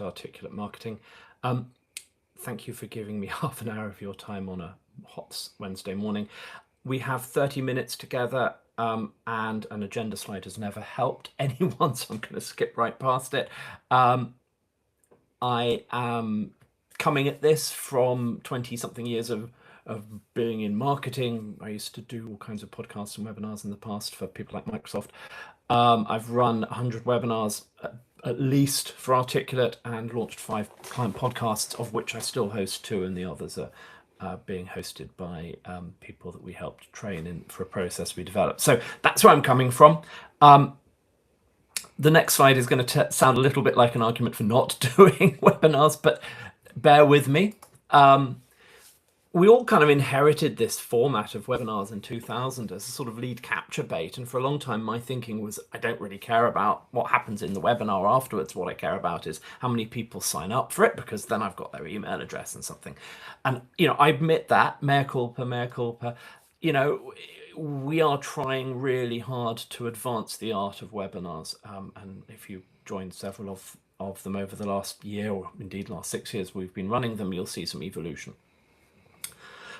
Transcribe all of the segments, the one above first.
Articulate Marketing. Thank you for giving me half an hour of your time on a hot Wednesday morning. We have 30 minutes together, and an agenda slide has never helped anyone, so I'm going to skip right past it. I am coming at this from 20-something years of being in marketing. I used to do all kinds of podcasts and webinars in the past for people like Microsoft. I've run 100 webinars at least for Articulate and launched 5 client podcasts, of which I still host 2, and the others are being hosted by people that we helped train in for a process we developed. So that's where I'm coming from. The next slide is going to sound a little bit like an argument for not doing webinars, but bear with me. We all kind of inherited this format of webinars in 2000 as a sort of lead capture bait. And for a long time, my thinking was, I don't really care about what happens in the webinar afterwards. What I care about is how many people sign up for it, because then I've got their email address and something. And, I admit that, mea culpa, we are trying really hard to advance the art of webinars. And if you joined several of them over the last year, or indeed last 6 years we've been running them, you'll see some evolution.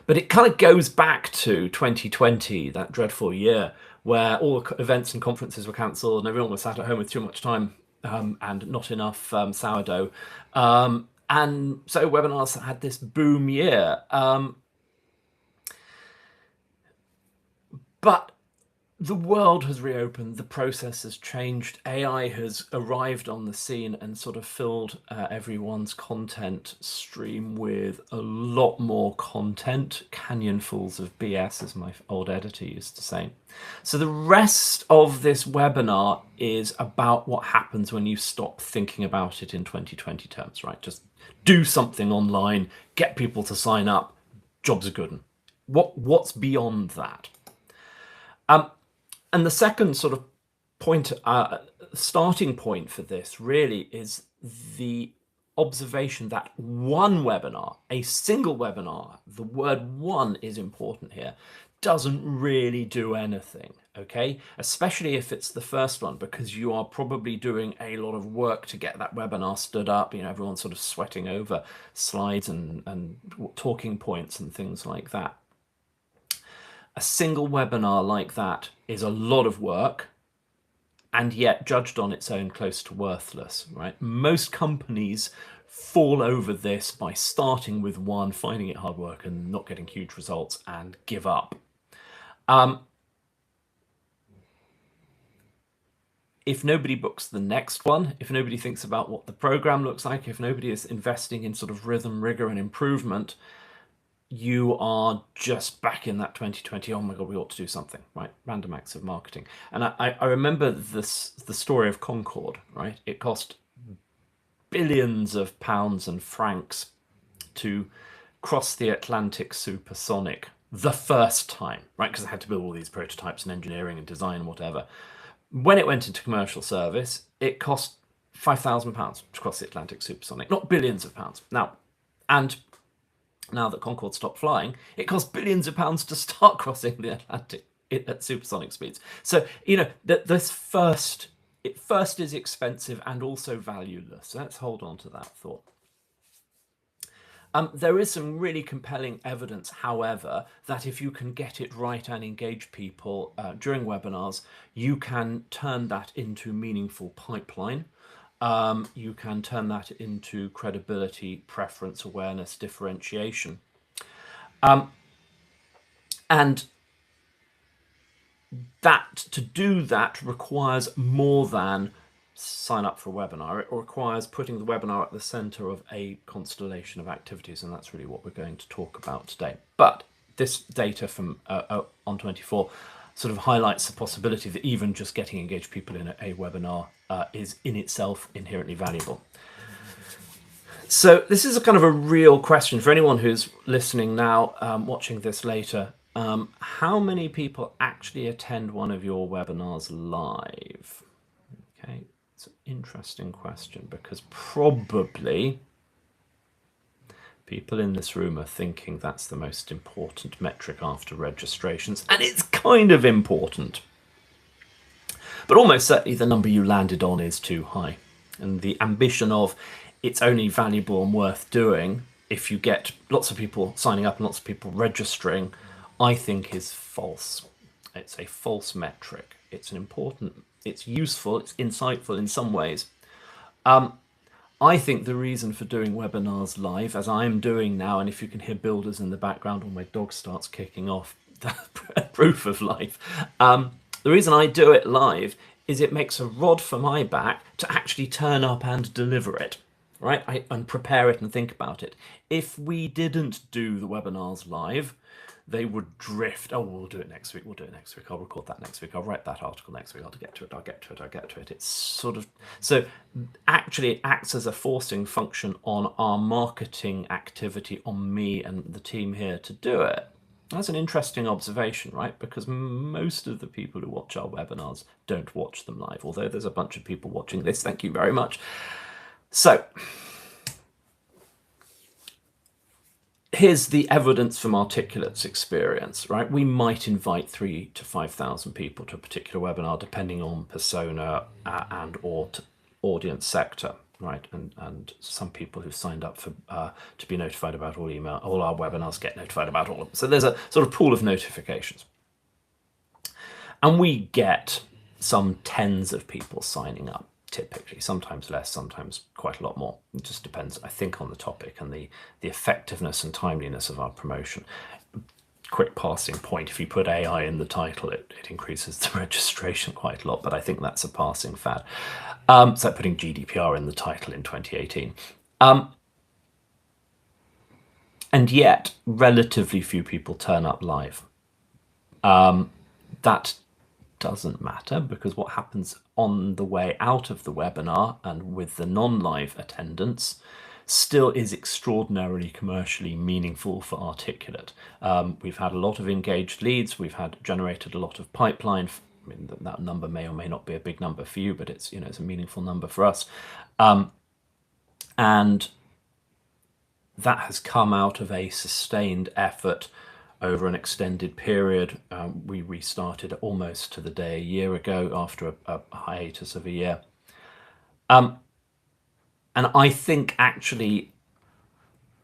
But it kind of goes back to 2020, that dreadful year, where all events and conferences were cancelled and everyone was sat at home with too much time and not enough sourdough. And so webinars had this boom year. But the world has reopened, the process has changed, AI has arrived on the scene and sort of filled everyone's content stream with a lot more content, canyonfuls of BS, as my old editor used to say. So the rest of this webinar is about what happens when you stop thinking about it in 2020 terms, right? Just do something online, get people to sign up, jobs are good. What's beyond that? And the second sort of point, starting point for this really is the observation that one webinar, a single webinar, the word one is important here, doesn't really do anything, okay? Especially if it's the first one, because you are probably doing a lot of work to get that webinar stood up. Everyone's sort of sweating over slides and talking points and things like that. A single webinar like that is a lot of work, and yet judged on its own close to worthless, right? Most companies fall over this by starting with one, finding it hard work and not getting huge results, and give up. If nobody books the next one, if nobody thinks about what the program looks like, if nobody is investing in sort of rhythm, rigor, and improvement, you are just back in that 2020, oh my God, we ought to do something, right? Random acts of marketing. And I remember the story of Concorde, right? It cost billions of pounds and francs to cross the Atlantic supersonic the first time, right? Because I had to build all these prototypes and engineering and design and whatever. When it went into commercial service, it cost £5,000 to cross the Atlantic supersonic, not billions of pounds. Now that Concorde stopped flying, it costs billions of pounds to start crossing the Atlantic at supersonic speeds. So, this first is expensive and also valueless. So let's hold on to that thought. There is some really compelling evidence, however, that if you can get it right and engage people during webinars, you can turn that into meaningful pipeline. You can turn that into credibility, preference, awareness, differentiation. And to do that requires more than sign up for a webinar. It requires putting the webinar at the center of a constellation of activities, and that's really what we're going to talk about today. But this data from On24 sort of highlights the possibility that even just getting engaged people in a webinar is in itself inherently valuable. So this is a kind of a real question for anyone who's listening now, watching this later. How many people actually attend one of your webinars live? Okay, it's an interesting question, because probably people in this room are thinking that's the most important metric after registrations, and it's kind of important. But almost certainly the number you landed on is too high. And the ambition of it's only valuable and worth doing if you get lots of people signing up and lots of people registering, I think is false. It's a false metric. It's useful, it's insightful in some ways. I think the reason for doing webinars live, as I'm doing now, and if you can hear builders in the background or my dog starts kicking off, that's proof of life. The reason I do it live is it makes a rod for my back to actually turn up and deliver it, right? And prepare it and think about it. If we didn't do the webinars live, they would drift. Oh, we'll do it next week. We'll do it next week. I'll record that next week. I'll write that article next week. I'll get to it. It's sort of, so actually it acts as a forcing function on our marketing activity, on me and the team here to do it. That's an interesting observation, right? Because most of the people who watch our webinars don't watch them live, although there's a bunch of people watching this. Thank you very much. So here's the evidence from Articulate's experience, right? We might invite 3,000 to 5,000 people to a particular webinar, depending on persona and or audience sector, right? And some people who've signed up for to be notified about all our webinars get notified about all of them. So there's a sort of pool of notifications. And we get some tens of people signing up. Typically, sometimes less, sometimes quite a lot more. It just depends, I think, on the topic and the effectiveness and timeliness of our promotion. Quick passing point, if you put AI in the title, it increases the registration quite a lot, but I think that's a passing fad. So putting GDPR in the title in 2018. And yet, relatively few people turn up live. That doesn't matter, because what happens on the way out of the webinar and with the non-live attendance still is extraordinarily commercially meaningful for Articulate. We've had a lot of engaged leads. We've generated a lot of pipeline. I mean, that number may or may not be a big number for you, but it's, you know, it's a meaningful number for us. And that has come out of a sustained effort over an extended period. We restarted almost to the day a year ago after a hiatus of a year. And I think actually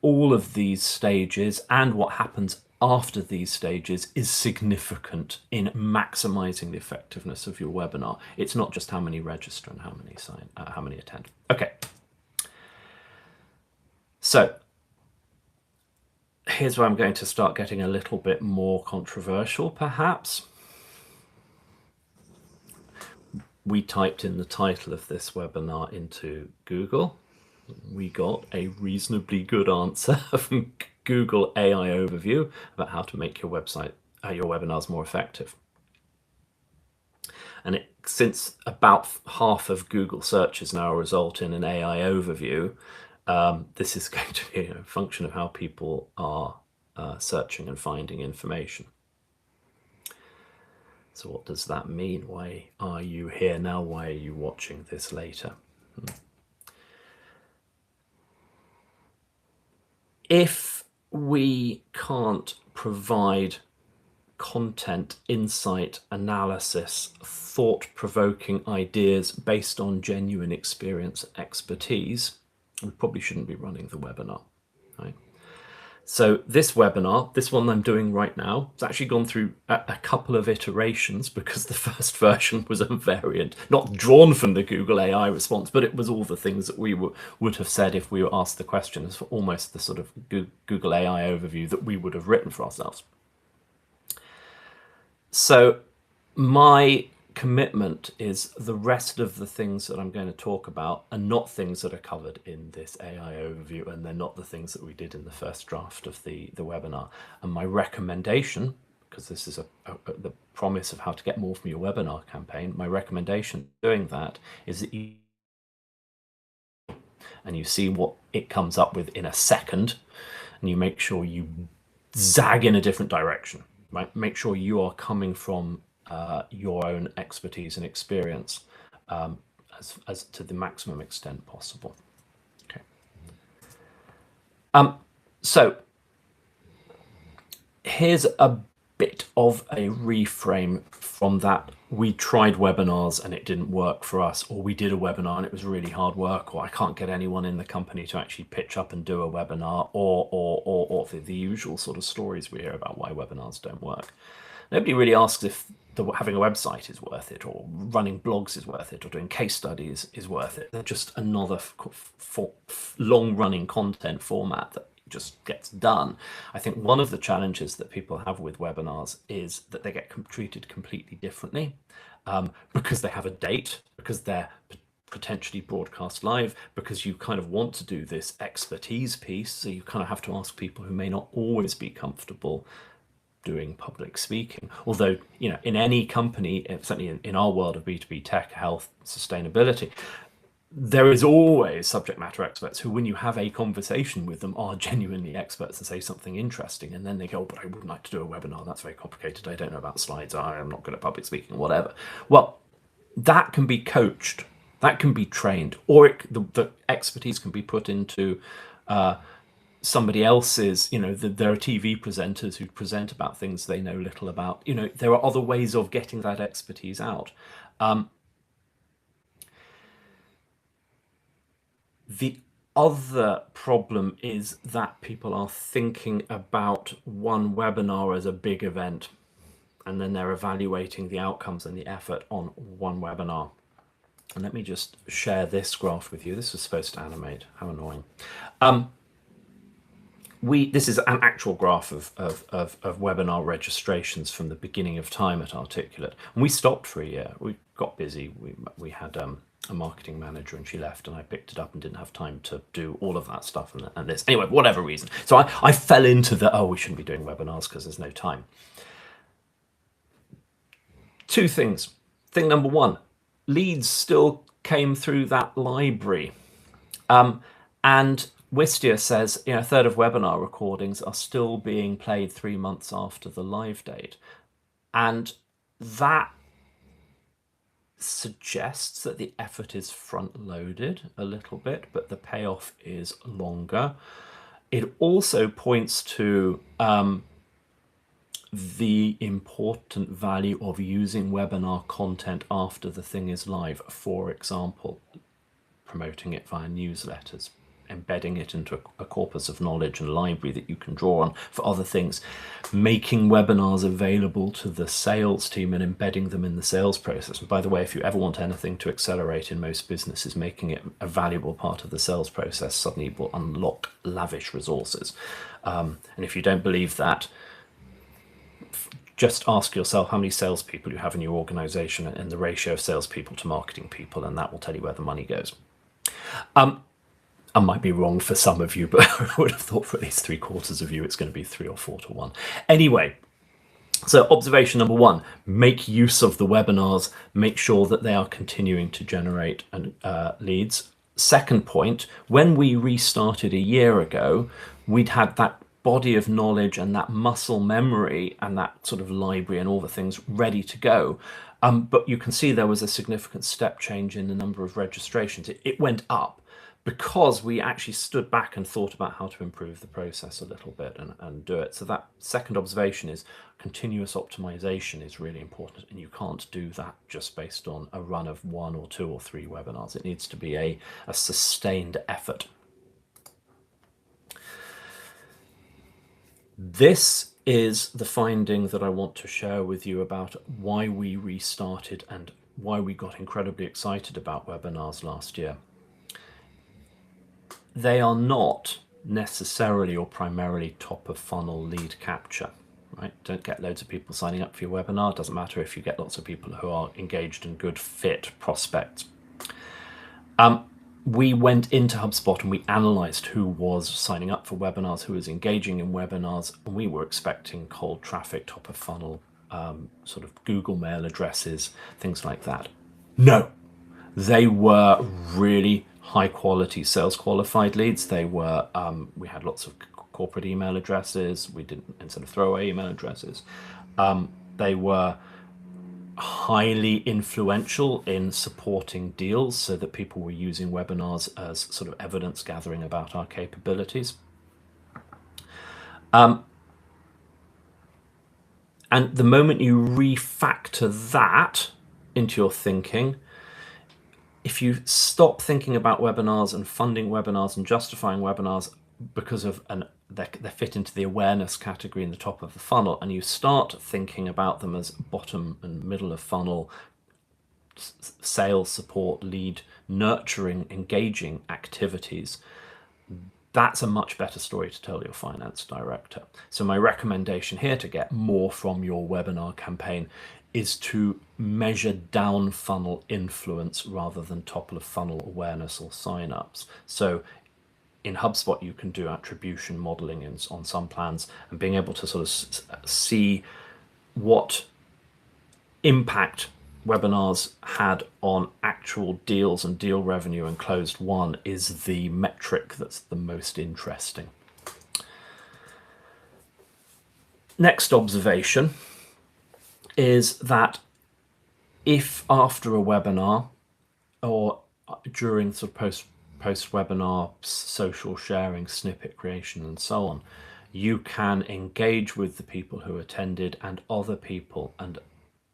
all of these stages and what happens after these stages is significant in maximizing the effectiveness of your webinar. It's not just how many register and how many attend. Okay. So here's where I'm going to start getting a little bit more controversial, perhaps. We typed in the title of this webinar into Google. We got a reasonably good answer from Google AI Overview about how to make your webinars more effective. And since about half of Google searches now result in an AI overview, this is going to be a function of how people are searching and finding information. So what does that mean? Why are you here now? Why are you watching this later? If we can't provide content, insight, analysis, thought-provoking ideas based on genuine experience, expertise, we probably shouldn't be running the webinar, right? So this webinar, this one I'm doing right now, it's actually gone through a couple of iterations because the first version was a variant, not drawn from the Google AI response, but it was all the things that we would have said if we were asked the question. It's almost the sort of Google AI overview that we would have written for ourselves. So my commitment is the rest of the things that I'm going to talk about are not things that are covered in this AI overview, and they're not the things that we did in the first draft of the webinar. And my recommendation, because this is the promise of how to get more from your webinar campaign, my recommendation doing that is that you see what it comes up with in a second, and you make sure you zag in a different direction, right? Make sure you are coming from your own expertise and experience as to the maximum extent possible. Okay. So here's a bit of a reframe from that we tried webinars and it didn't work for us, or we did a webinar and it was really hard work, or I can't get anyone in the company to actually pitch up and do a webinar, or the usual sort of stories we hear about why webinars don't work. Nobody really asks if having a website is worth it, or running blogs is worth it, or doing case studies is worth it. They're just another long-running content format that just gets done. I think one of the challenges that people have with webinars is that they get treated completely differently, because they have a date, because they're potentially broadcast live, because you kind of want to do this expertise piece, so you kind of have to ask people who may not always be comfortable doing public speaking. Although, you know, in any company, certainly in our world of B2B tech, health, sustainability, there is always subject matter experts who, when you have a conversation with them, are genuinely experts and say something interesting, and then they go, oh, but I wouldn't like to do a webinar, that's very complicated, I don't know about slides, I am not good at public speaking, whatever. Well, that can be coached, that can be trained, or the expertise can be put into somebody else's, you know, there are TV presenters who present about things they know little about. You know, there are other ways of getting that expertise out. The other problem is that people are thinking about one webinar as a big event, and then they're evaluating the outcomes and the effort on one webinar. And let me just share this graph with you. This was supposed to animate. How annoying. This is an actual graph of webinar registrations from the beginning of time at Articulate. And we stopped for a year. We got busy. We had a marketing manager and she left, and I picked it up and didn't have time to do all of that stuff and this. Anyway, whatever reason. So I fell into the, oh, we shouldn't be doing webinars because there's no time. Two things. Thing number one, leads still came through that library. And Wistia says, you know, a third of webinar recordings are still being played 3 months after the live date. And that suggests that the effort is front-loaded a little bit, but the payoff is longer. It also points to the important value of using webinar content after the thing is live. For example, promoting it via newsletters, embedding it into a corpus of knowledge and library that you can draw on for other things, making webinars available to the sales team and embedding them in the sales process. And by the way, if you ever want anything to accelerate in most businesses, making it a valuable part of the sales process suddenly will unlock lavish resources. And if you don't believe that, just ask yourself how many salespeople you have in your organization and the ratio of salespeople to marketing people, and that will tell you where the money goes. I might be wrong for some of you, but I would have thought for at least 3/4 of you, it's going to be 3 or 4 to 1. Anyway, so observation number one, make use of the webinars, make sure that they are continuing to generate leads. Second point, when we restarted a year ago, we'd had that body of knowledge and that muscle memory and that sort of library and all the things ready to go. But you can see there was a significant step change in the number of registrations. It went up because we actually stood back and thought about how to improve the process a little bit and do it. So that second observation is continuous optimization is really important, and you can't do that just based on a run of 1 or 2 or 3 webinars. It needs to be a sustained effort. This is the finding that I want to share with you about why we restarted and why we got incredibly excited about webinars last year. They are not necessarily or primarily top of funnel lead capture, right? Don't get loads of people signing up for your webinar. It doesn't matter if you get lots of people who are engaged and good fit prospects. We went into HubSpot and we analyzed who was signing up for webinars, who was engaging in webinars, and we were expecting cold traffic, top of funnel, sort of Google mail addresses, things like that. No, they were really high quality sales qualified leads. They were, we had lots of corporate email addresses. We didn't, instead of throwaway email addresses, they were highly influential in supporting deals, so that people were using webinars as sort of evidence gathering about our capabilities. And the moment you refactor that into your thinking, if you stop thinking about webinars and funding webinars and justifying webinars because of they fit into the awareness category in the top of the funnel, and you start thinking about them as bottom and middle of funnel, sales support, lead, nurturing, engaging activities, that's a much better story to tell your finance director. So my recommendation here to get more from your webinar campaign is to measure down funnel influence rather than top of funnel awareness or signups. So in HubSpot, you can do attribution modeling on some plans, and being able to sort of see what impact webinars had on actual deals and deal revenue and closed won is the metric that's the most interesting. Next observation is that if after a webinar or during sort of post-webinar social sharing, snippet creation and so on, you can engage with the people who attended and other people and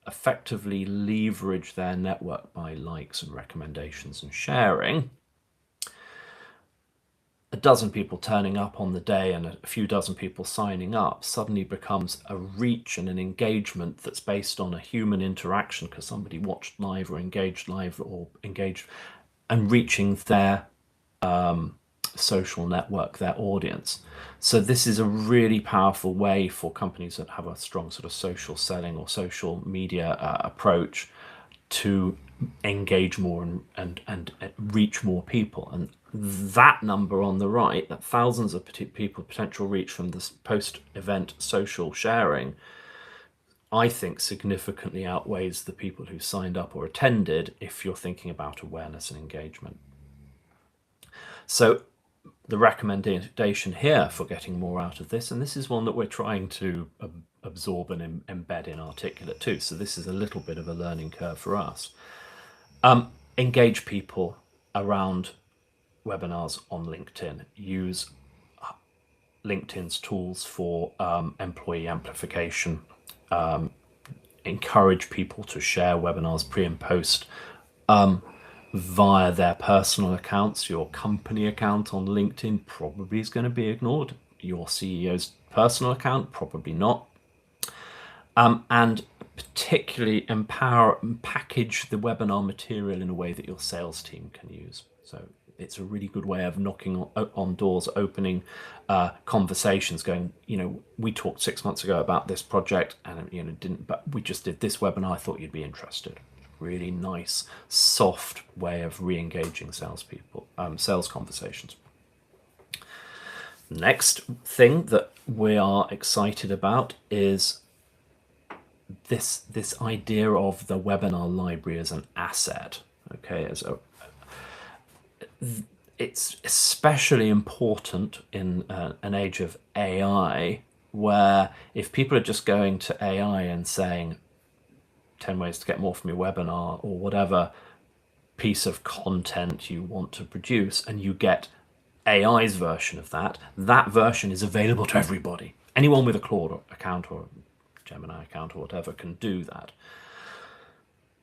effectively leverage their network by likes and recommendations and sharing, a dozen people turning up on the day and a few dozen people signing up suddenly becomes a reach and an engagement that's based on a human interaction because somebody watched live or engaged and reaching their social network, their audience. So this is a really powerful way for companies that have a strong sort of social selling or social media approach to engage more and reach more people. And that number on the right, that thousands of people potential reach from this post-event social sharing, I think significantly outweighs the people who signed up or attended if you're thinking about awareness and engagement. So the recommendation here for getting more out of this, and this is one that we're trying to absorb and embed in Articulate too, so this is a little bit of a learning curve for us. Engage people around webinars on LinkedIn. Use LinkedIn's tools for employee amplification. Encourage people to share webinars pre and post via their personal accounts. Your company account on LinkedIn probably is going to be ignored. Your CEO's personal account, probably not. And particularly empower and package the webinar material in a way that your sales team can use. So it's a really good way of knocking on doors, opening conversations, going, we talked 6 months ago about this project and but we just did this webinar. I thought you'd be interested. Really nice, soft way of re-engaging salespeople, sales conversations. Next thing that we are excited about is this idea of the webinar library as an asset. Okay, it's especially important in an age of AI, where if people are just going to AI and saying 10 ways to get more from your webinar or whatever piece of content you want to produce, and you get AI's version of that, that version is available to everybody. Anyone with a Claude account or Gemini account or whatever can do that.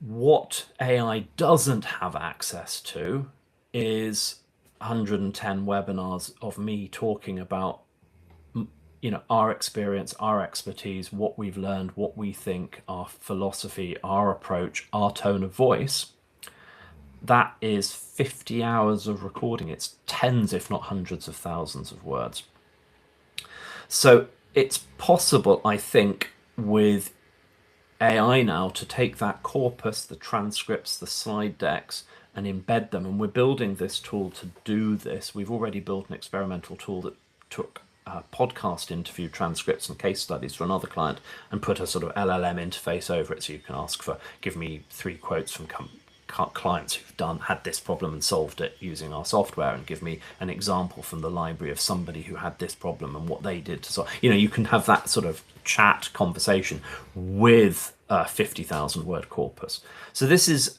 What AI doesn't have access to is 110 webinars of me talking about our experience, our expertise, what we've learned, what we think, our philosophy, our approach, our tone of voice. That is 50 hours of recording. It's tens, if not hundreds of thousands of words. So it's possible, I think, with AI now to take that corpus, the transcripts, the slide decks, and embed them. And we're building this tool to do this. We've already built an experimental tool that took podcast interview transcripts and case studies for another client and put a sort of LLM interface over it, so you can ask for, give me 3 quotes from clients who've had this problem and solved it using our software, and give me an example from the library of somebody who had this problem and what they did to solve. You can have that sort of chat conversation with a 50,000 word corpus. So this is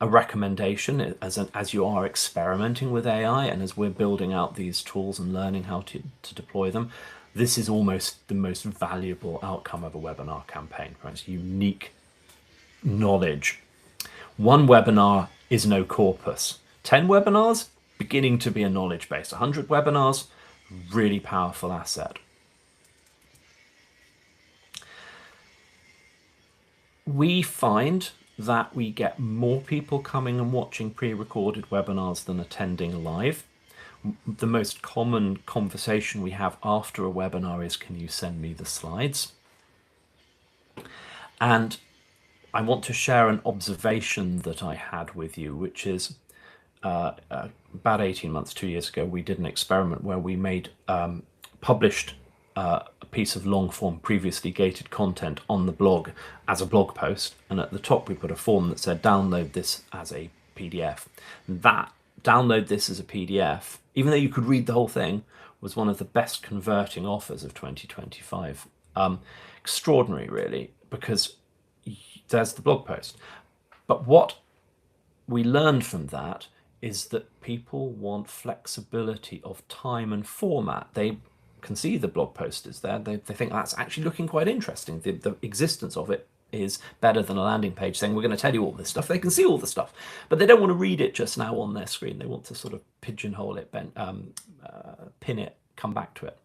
a recommendation as you are experimenting with AI and as we're building out these tools and learning how to deploy them. This is almost the most valuable outcome of a webinar campaign, right? It's unique knowledge. One webinar is no corpus. 10 webinars, beginning to be a knowledge base. 100 webinars, really powerful asset. We find that we get more people coming and watching pre-recorded webinars than attending live. The most common conversation we have after a webinar is, can you send me the slides? And I want to share an observation that I had with you, which is about 18 months, 2 years ago, we did an experiment where we made published a piece of long form previously gated content on the blog as a blog post, and at the top we put a form that said download this as a PDF. That download this as a PDF, even though you could read the whole thing, was one of the best converting offers of 2025. Extraordinary, really, because there's the blog post. But what we learned from that is that people want flexibility of time and format. They can see the blog post is there. They think that's actually looking quite interesting. The existence of it is better than a landing page saying we're going to tell you all this stuff. They can see all the stuff, but they don't want to read it just now on their screen. They want to sort of pigeonhole it, pin it, come back to it.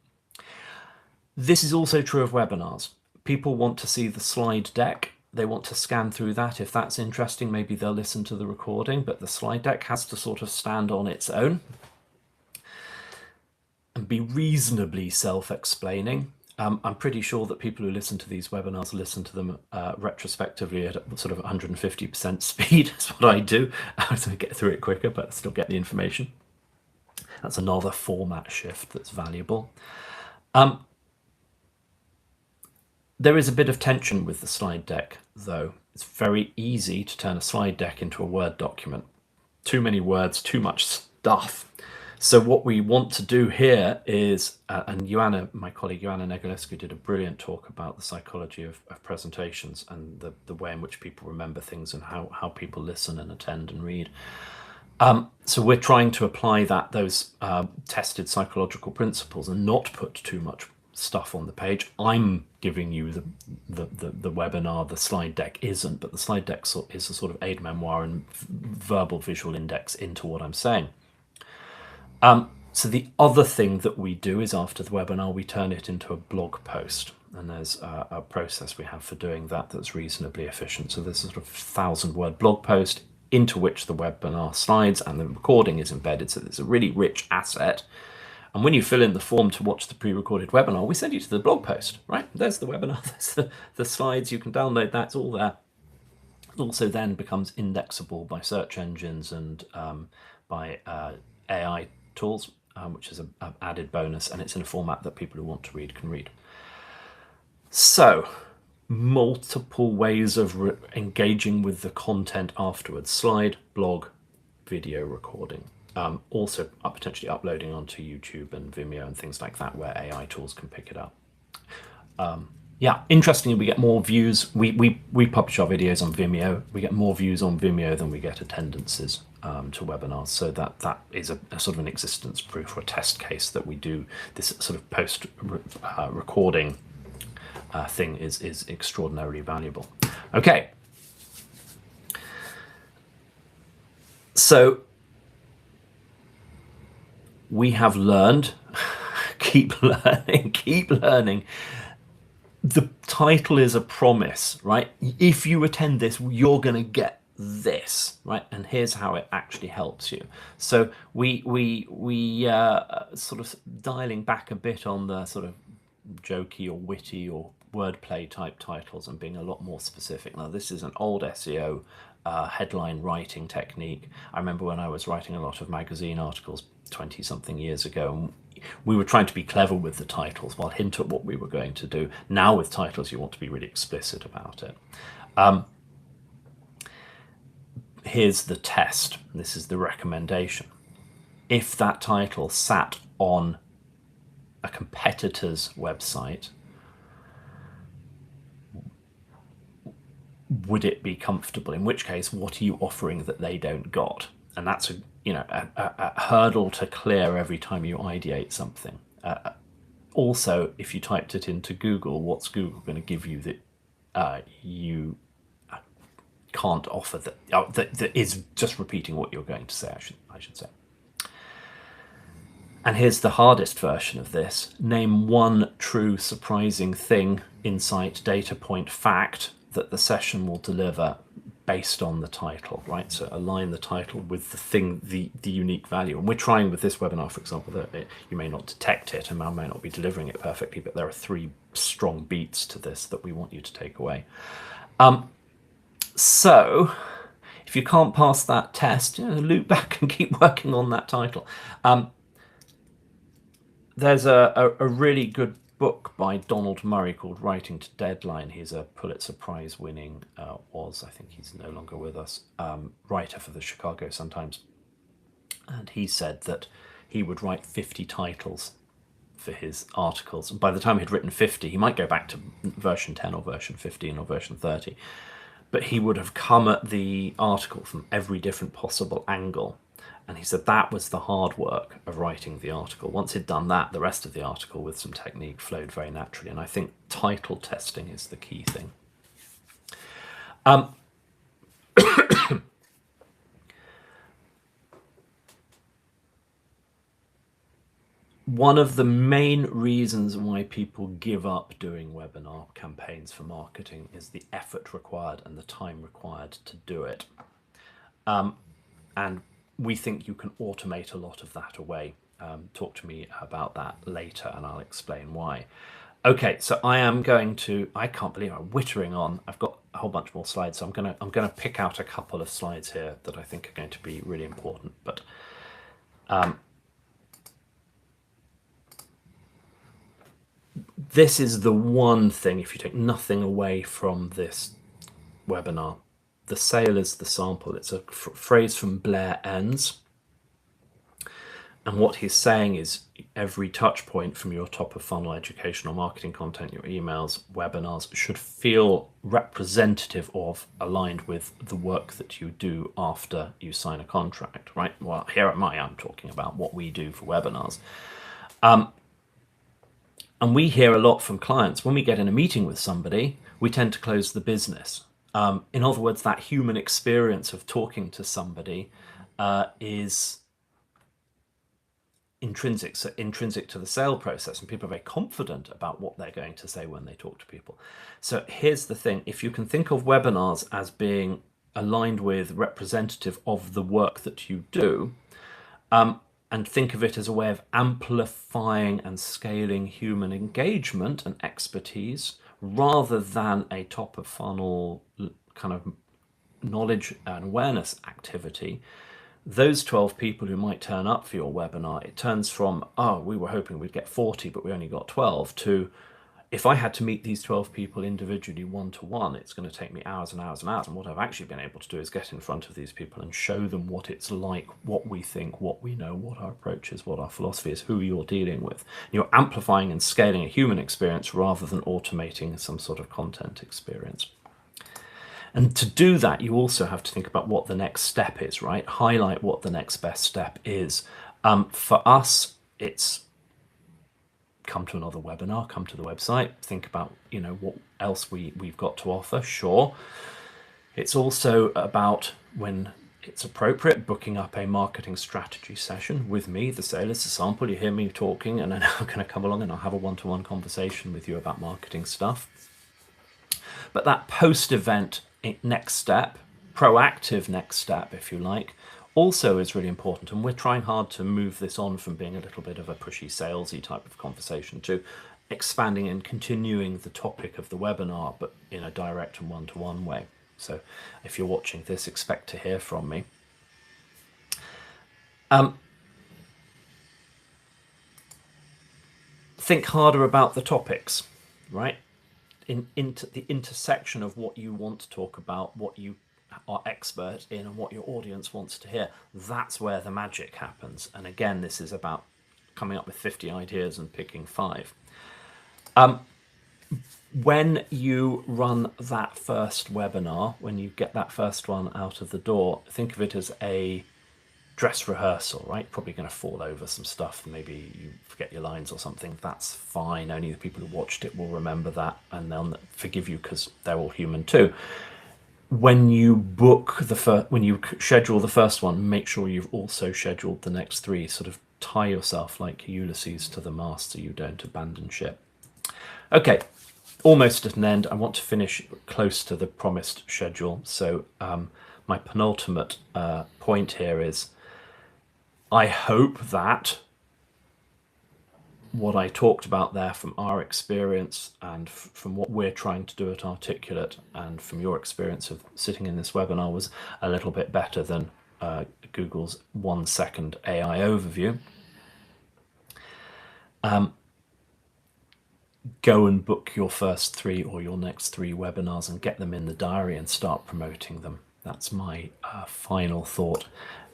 This is also true of webinars. People want to see the slide deck. They want to scan through that. If that's interesting, maybe they'll listen to the recording, but the slide deck has to sort of stand on its own and be reasonably self-explaining. I'm pretty sure that people who listen to these webinars listen to them retrospectively at sort of 150% speed. That's what I do. I was going to get through it quicker, but still get the information. That's another format shift that's valuable. There is a bit of tension with the slide deck, though. It's very easy to turn a slide deck into a Word document. Too many words, too much stuff. So what we want to do here is, and my colleague Ioana Negulescu did a brilliant talk about the psychology of presentations and the way in which people remember things and how people listen and attend and read. So we're trying to apply those tested psychological principles and not put too much stuff on the page. I'm giving you the webinar, the slide deck isn't, but the slide deck is a sort of aid memoir and verbal visual index into what I'm saying. So the other thing that we do is after the webinar, we turn it into a blog post. And there's a process we have for doing that that's reasonably efficient. So there's a sort of 1,000-word blog post into which the webinar slides and the recording is embedded. So there's a really rich asset. And when you fill in the form to watch the pre-recorded webinar, we send you to the blog post, right? There's the webinar, there's the slides. You can download that, it's all there. It also then becomes indexable by search engines and by AI tools, which is an added bonus, and it's in a format that people who want to read can read. So, multiple ways of engaging with the content afterwards: slide, blog, video recording. Also potentially uploading onto YouTube and Vimeo and things like that where AI tools can pick it up. Yeah, interestingly, we get more views. We publish our videos on Vimeo. We get more views on Vimeo than we get attendances to webinars. So that is a sort of an existence proof or a test case that we do this sort of post recording thing is extraordinarily valuable. Okay. So we have learned, keep learning. The title is a promise, right? If you attend this, you're going to get this, right? And here's how it actually helps you. So we sort of dialing back a bit on the sort of jokey or witty or wordplay type titles and being a lot more specific. Now, this is an old SEO headline writing technique. I remember when I was writing a lot of magazine articles 20-something years ago, and we were trying to be clever with the titles while hint at what we were going to do. Now with titles, you want to be really explicit about it. Here's the test. This is the recommendation. If that title sat on a competitor's website, would it be comfortable? In which case, what are you offering that they don't got? And that's a hurdle to clear every time you ideate something. Also, if you typed it into Google, what's Google going to give you that you can't offer, that is just repeating what you're going to say, I should say. And here's the hardest version of this. Name one true, surprising thing, insight, data point, fact that the session will deliver based on the title, right? So align the title with the thing, the unique value. And we're trying with this webinar, for example, that you may not detect it and I may not be delivering it perfectly, but there are 3 strong beats to this that we want you to take away. So if you can't pass that test, loop back and keep working on that title. There's a really good book by Donald Murray called Writing to Deadline. He's a Pulitzer Prize winning, I think he's no longer with us, writer for the Chicago Sun-Times. And he said that he would write 50 titles for his articles. And by the time he'd written 50, he might go back to version 10 or version 15 or version 30. But he would have come at the article from every different possible angle. And he said that was the hard work of writing the article. Once he'd done that, the rest of the article with some technique flowed very naturally. And I think title testing is the key thing. One of the main reasons why people give up doing webinar campaigns for marketing is the effort required and the time required to do it. And we think you can automate a lot of that away. Talk to me about that later and I'll explain why. Okay, so I can't believe I'm whittering on. I've got a whole bunch more slides, so I'm gonna pick out a couple of slides here that I think are going to be really important. But this is the one thing, if you take nothing away from this webinar, the sale is the sample. It's a phrase from Blair Enns. And what he's saying is every touch point from your top of funnel educational marketing content, your emails, webinars should feel representative of, aligned with the work that you do after you sign a contract, right? Well, here at Maya, I'm talking about what we do for webinars. And we hear a lot from clients. When we get in a meeting with somebody, we tend to close the business. In other words, that human experience of talking to somebody is intrinsic to the sale process, and people are very confident about what they're going to say when they talk to people. So here's the thing. If you can think of webinars as being aligned with, representative of the work that you do, and think of it as a way of amplifying and scaling human engagement and expertise, rather than a top of funnel kind of knowledge and awareness activity, those 12 people who might turn up for your webinar, it turns from, oh, we were hoping we'd get 40, but we only got 12, to, if I had to meet these 12 people individually one-to-one, it's going to take me hours and hours and hours. And what I've actually been able to do is get in front of these people and show them what it's like, what we think, what we know, what our approach is, what our philosophy is, who you're dealing with. You're amplifying and scaling a human experience rather than automating some sort of content experience. And to do that, you also have to think about what the next step is, right? Highlight what the next best step is. For us, it's come to another webinar, come to the website, think about, what else we've got to offer. Sure. It's also about, when it's appropriate, booking up a marketing strategy session with me, the sale is the sample. You hear me talking, and then I'm going to come along and I'll have a one-to-one conversation with you about marketing stuff. But that post-event next step, proactive next step, if you like, also is really important. And we're trying hard to move this on from being a little bit of a pushy, salesy type of conversation to expanding and continuing the topic of the webinar, but in a direct and one-to-one way. So if you're watching this, expect to hear from me. Think harder about the topics, right? Into the intersection of what you want to talk about, what you are expert in, and what your audience wants to hear. That's where the magic happens. And again, this is about coming up with 50 ideas and picking 5. when you run that first webinar, when you get that first one out of the door, think of it as a dress rehearsal, right? Probably going to fall over some stuff. Maybe you forget your lines or something. That's fine. Only the people who watched it will remember that, and they'll forgive you because they're all human too. When you when you schedule the first one, make sure you've also scheduled the next three. Sort of tie yourself like Ulysses to the mast so you don't abandon ship. Okay, almost at an end. I want to finish close to the promised schedule. So my penultimate point here is, I hope that what I talked about there from our experience and from what we're trying to do at Articulate and from your experience of sitting in this webinar was a little bit better than Google's 1 second AI overview. Go and book your first 3 or your next 3 webinars and get them in the diary and start promoting them. That's my final thought.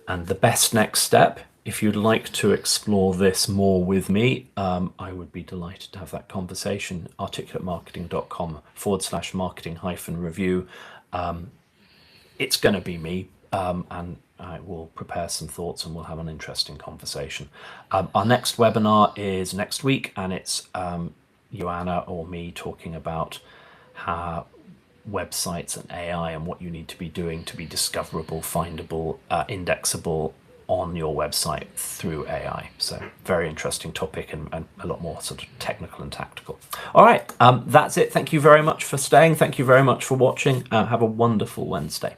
And the best next step, if you'd like to explore this more with me, I would be delighted to have that conversation. articulatemarketing.com/marketing-review. It's going to be me, and I will prepare some thoughts and we'll have an interesting conversation. Our next webinar is next week, and it's Joanna or me talking about how websites and AI and what you need to be doing to be discoverable, findable, indexable on your website through AI. So very interesting topic and a lot more sort of technical and tactical. All right, that's it. Thank you very much for staying. Thank you very much for watching. Have a wonderful Wednesday.